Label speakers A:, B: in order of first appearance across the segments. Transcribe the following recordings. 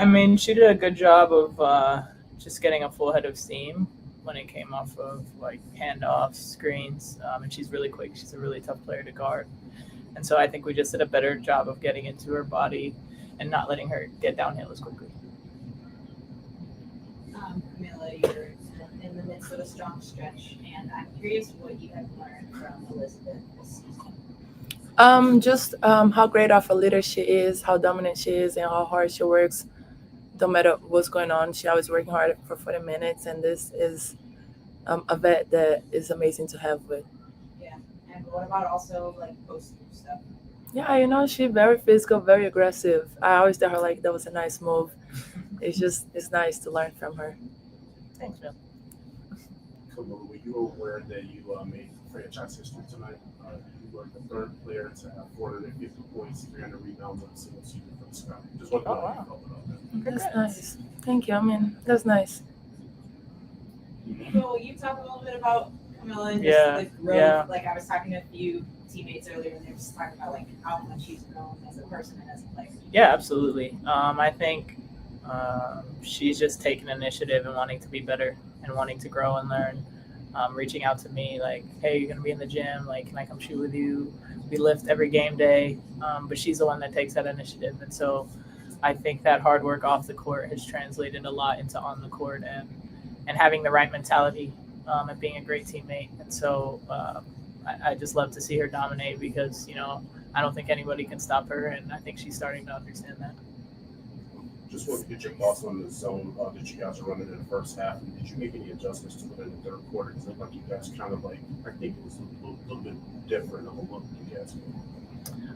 A: I mean, she did a good job of just getting a full head of steam when it came off of like handoffs, screens, and she's really quick. She's a really tough player to guard, and so I think we just did a better job of getting into her body and not letting her get downhill as quickly.
B: Camila, you're in the midst of a strong stretch, and I'm curious what you have learned from Elizabeth this season.
C: Just how great of a leader she is, how dominant she is, and how hard she works. No matter what's going on, she always working hard for 40 minutes, and this is a vet that is amazing to have with.
B: Yeah, and what about also like post move stuff?
C: Yeah, she's very physical, very aggressive. I always tell her like that was a nice move. It's nice to learn from her.
A: Thanks, Bill.
D: Camila, were you aware that you made franchise history tonight? You were the third player to have 450 points, 300 rebounds on a single season for the Sky. Just want to know how you felt about that.
C: That's nice. Thank you. I mean, that's nice.
B: Well, you talk a little bit about Camila and just
A: Yeah,
B: the growth.
A: yeah.
B: Like I was talking to a few teammates earlier, and they were just talking about like how much she's grown as a person and as a player.
A: Yeah, absolutely. I think she's just taking initiative and wanting to be better and wanting to grow and learn. Reaching out to me like, hey, you're gonna be in the gym. Like, can I come shoot with you? We lift every game day, but she's the one that takes that initiative, and so I think that hard work off the court has translated a lot into on the court and having the right mentality and being a great teammate. And so I just love to see her dominate because I don't think anybody can stop her, and I think she's starting to understand that.
D: Just want to get your thoughts on the zone that you guys are running in the first half. And did you make any adjustments to it in the third quarter? Because it looked like you guys kind of like, I think it was a little bit different of a look you guys made.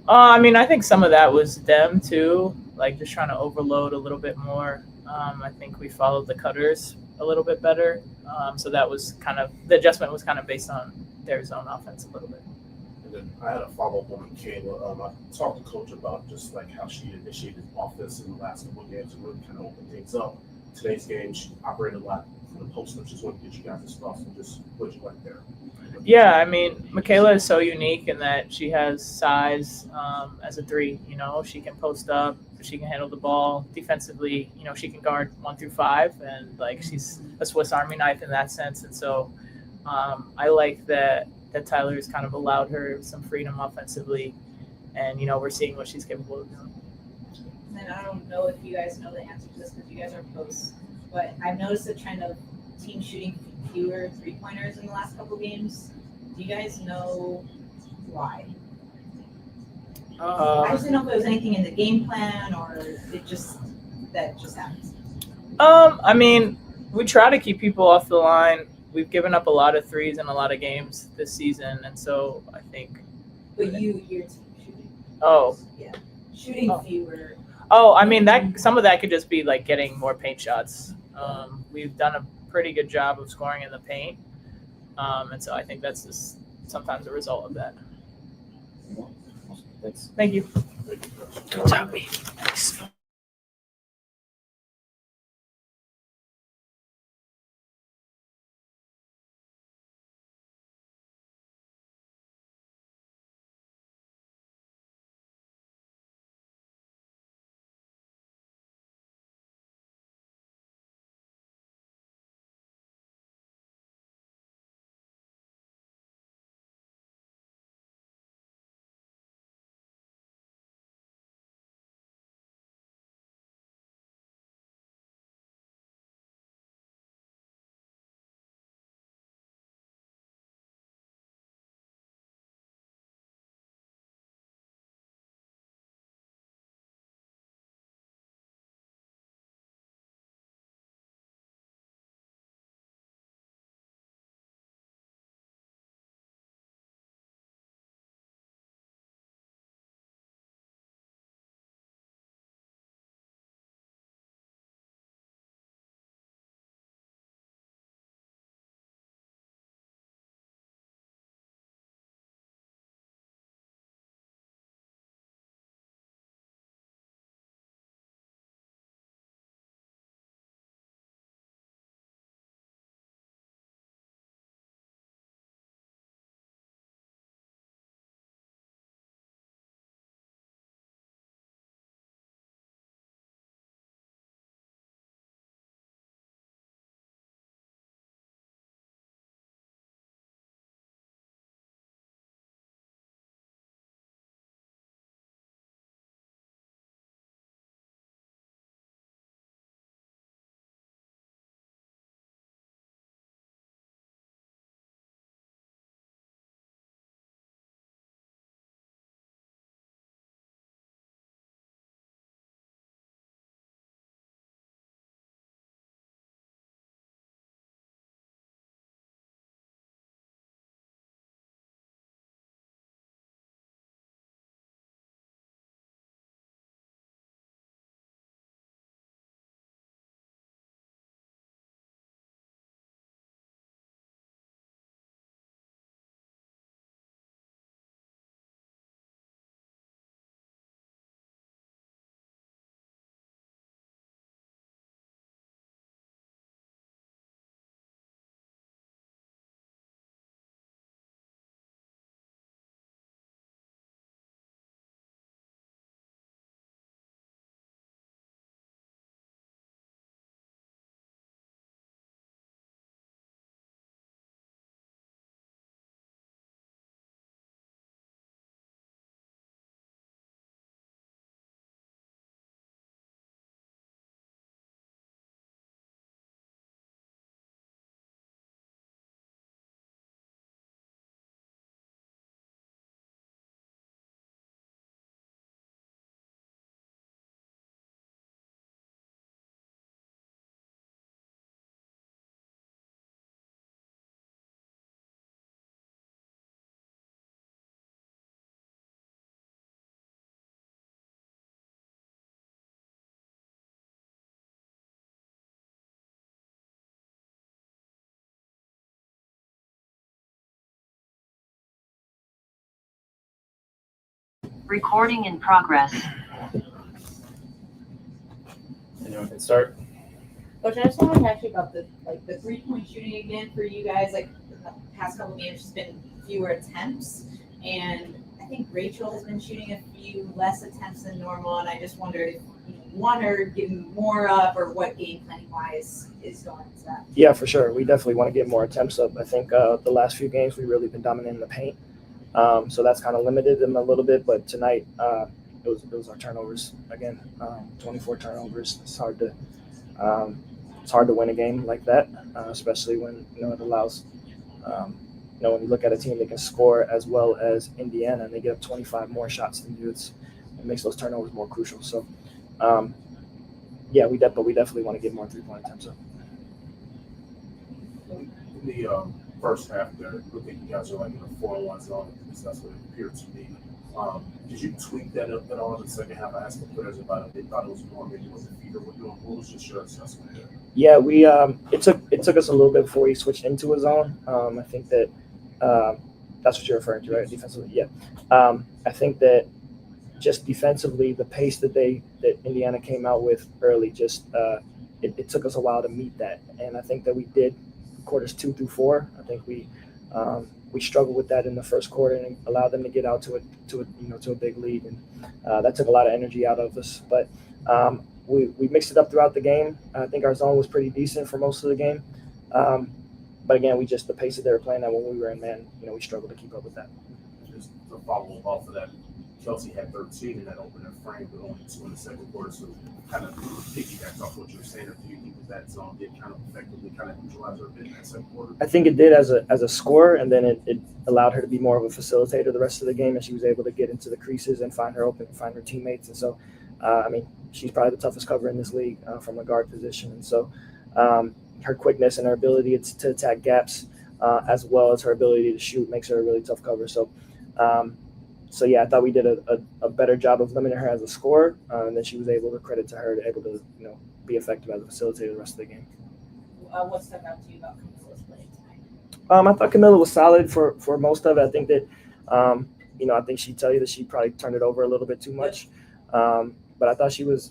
A: I mean, I think some of that was them too, like just trying to overload a little bit more. I think we followed the cutters a little bit better. So that was kind of, the adjustment was kind of based on their zone offense a little bit.
D: And then I had a follow-up on Michaela. I talked to Coach about just like how she initiated offense in the last couple of games and really kind of opened things up. Today's game, she operated a lot from the post up. Just want to get you guys' thoughts and just what you like there.
A: Yeah, I mean, Michaela is so unique in that she has size as a three. She can post up, she can handle the ball defensively. She can guard 1 through 5, and like she's a Swiss Army knife in that sense. And so I like that Tyler's kind of allowed her some freedom offensively, and we're seeing what she's capable of doing.
B: And I don't know if you guys know the answer to this because you guys are posts, but I've noticed a trend of teams shooting fewer 3-pointers in the last couple games. Do you guys know why? I just didn't know if there was anything in the game plan or that just happens.
A: I mean, we try to keep people off the line. We've given up a lot of threes in a lot of games this season, and so I think.
B: But your team shooting.
A: Oh.
B: Yeah. Shooting fewer.
A: Oh, I mean that some of that could just be like getting more paint shots. We've done a pretty good job of scoring in the paint, and so I think that's just sometimes a result of that.
E: Thanks.
A: Thank you.
C: Good job, baby.
E: Recording in progress.
F: Anyone can start.
B: Coach, I just wanted to ask you about the 3-point shooting again for you guys. Like the past couple of games, it's been fewer attempts, and I think Rachel has been shooting a few less attempts than normal. And I just wondered if you want her getting more up, or what game planning wise is going into that.
G: Yeah, for sure. We definitely want to get more attempts up. I think the last few games we've really been dominant in the paint, so that's kind of limited them a little bit. But tonight it was our turnovers again. 24 turnovers. It's hard to win a game like that, especially when it allows. When you look at a team that can score as well as Indiana, and they get up 25 more shots than you, it makes those turnovers more crucial. So, we definitely want to get more 3-point attempts up.
D: In the first half there, I think you guys are like in a 4-on-1 zone, at least that's what it appeared to me. Did you tweak that up at all in the second half? I asked the players about it. They thought it was more, maybe it was a feeder. What was just your assessment there?
G: Yeah, we it took us a little bit before we switched into a zone. I think that that's what you're referring to, right? Defensively, yeah. I think that just defensively, the pace that Indiana came out with early, just it took us a while to meet that, and I think that we did quarters 2 through 4. I think we struggled with that in the first quarter and allowed them to get out to a big lead, and that took a lot of energy out of us. But we mixed it up throughout the game. I think our zone was pretty decent for most of the game, but again, the pace that they were playing at when we were in man, we struggled to keep up with that.
D: Just to follow up off of that, Kelsey had 13 in that opening frame, but only 2 in the second quarter. So kind of piggybacks off what you were saying. Do you think that zone did kind of effectively kind of neutralize her a bit in that second quarter?
G: I think it did as a scorer, and then it allowed her to be more of a facilitator the rest of the game, and she was able to get into the creases and find her teammates. And so, she's probably the toughest cover in this league from a guard position. And so, her quickness and her ability to attack gaps, as well as her ability to shoot, makes her a really tough cover. So, I thought we did a better job of limiting her as a scorer, and then she was able to credit to her to able to be effective as a facilitator the rest of the game.
B: What stuck out to you about Camila's play tonight?
G: I thought Camila was solid for most of it. I think that I think she'd tell you that she probably turned it over a little bit too much, but I thought she was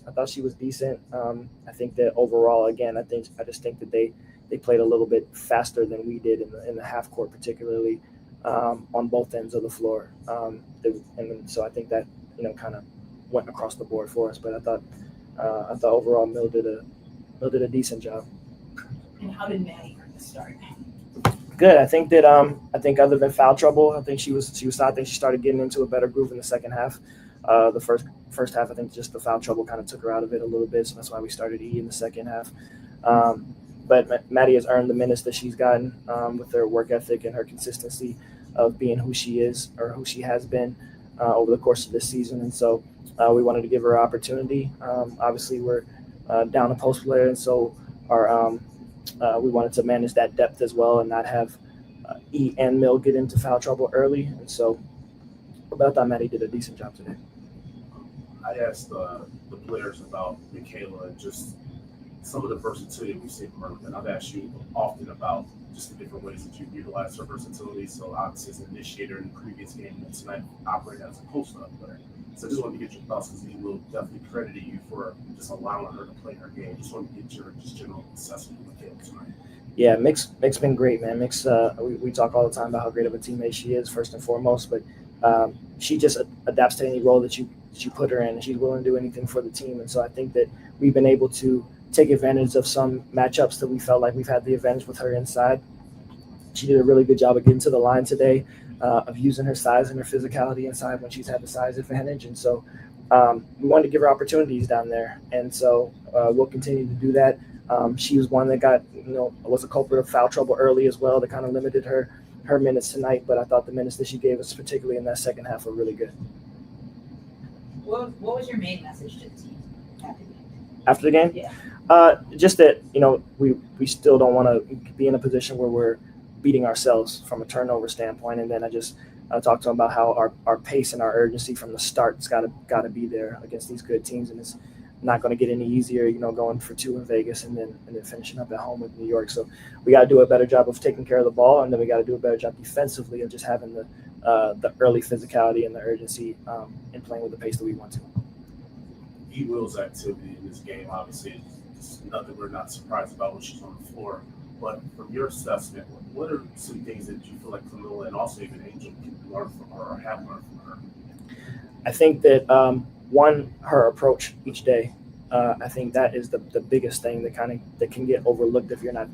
G: decent. I think that overall, again, I just think that they played a little bit faster than we did in the half court, particularly. On both ends of the floor, and so I think that kind of went across the board for us. But I thought overall Mill did a decent job.
B: And how did Maddie earn the start?
G: Good. I think that other than foul trouble, I think she was. I think she started getting into a better groove in the second half. The first half, I think just the foul trouble kind of took her out of it a little bit, so that's why we started E in the second half. But Maddie has earned the minutes that she's gotten with her work ethic and her consistency of being who she is or who she has been over the course of this season. And so we wanted to give her an opportunity. Obviously, we're down a post player, and so we wanted to manage that depth as well and not have E and Mill get into foul trouble early. And so, but I thought Maddie did a decent job today.
D: I asked the players about Michaela and just some of the versatility we've seen from her, and I've asked you often about just the different ways that you utilize her versatility. So obviously as an initiator in the previous game, and tonight operating as a post-up player. So I just wanted to get your thoughts, because he will definitely credit you for just allowing her to play her game. Just want to get your general assessment of Michaela tonight.
G: Yeah, Mick's been great, man. Mick's we talk all the time about how great of a teammate she is, first and foremost, but she just adapts to any role that you put her in, and she's willing to do anything for the team. And so I think that we've been able to take advantage of some matchups that we felt like we've had the advantage with her inside. She did a really good job of getting to the line today, of using her size and her physicality inside when she's had the size advantage. And so we wanted to give her opportunities down there. And so we'll continue to do that. She was one that got, was a culprit of foul trouble early as well, that kind of limited her minutes tonight. But I thought the minutes that she gave us, particularly in that second half, were really good.
B: What was your main message to the team
G: after the game?
B: Yeah.
G: Just that, we still don't want to be in a position where we're beating ourselves from a turnover standpoint. And then I talked to them about how our pace and our urgency from the start's got to be there against these good teams, and it's not going to get any easier, going for 2 in Vegas and then finishing up at home with New York. So we got to do a better job of taking care of the ball, and then we got to do a better job defensively of just having the early physicality and the urgency in playing with the pace that we want to.
D: E. Will's activity in this game, obviously, is nothing we're not surprised about when she's on the floor. But from your assessment, what are some things that you feel like Camila and also even Angel can learn from her or have learned from her?
G: I think that one, her approach each day. I think that is the biggest thing that can get overlooked if you're not,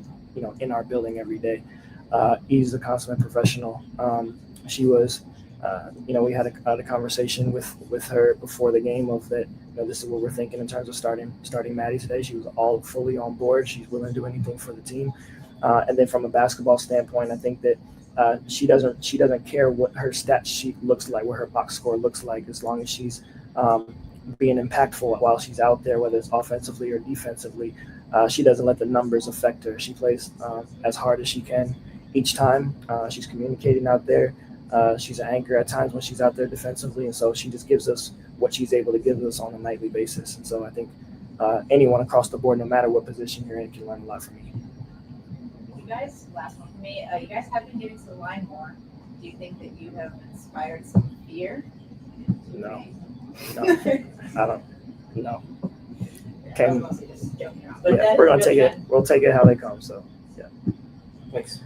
G: in our building every day. E's a consummate professional. She was, we had a conversation with her before the game of that. This is what we're thinking in terms of starting Maddie today. She was all fully on board. She's willing to do anything for the team. And then from a basketball standpoint, I think that she doesn't care what her stat sheet looks like, what her box score looks like, as long as she's being impactful while she's out there, whether it's offensively or defensively. She doesn't let the numbers affect her. She plays as hard as she can each time. She's communicating out there. She's an anchor at times when she's out there defensively, and so she just gives us what she's able to give us on a nightly basis. And so I think anyone across the board, no matter what position you're in, can learn a lot from me.
B: You guys, last one for me. You guys have been getting to the line more. Do you think that you have inspired some fear?
G: No, I don't. No.
B: I was mostly just joking around. But
G: Yeah, we're gonna take it. We'll take it how they come. So, yeah.
F: Thanks.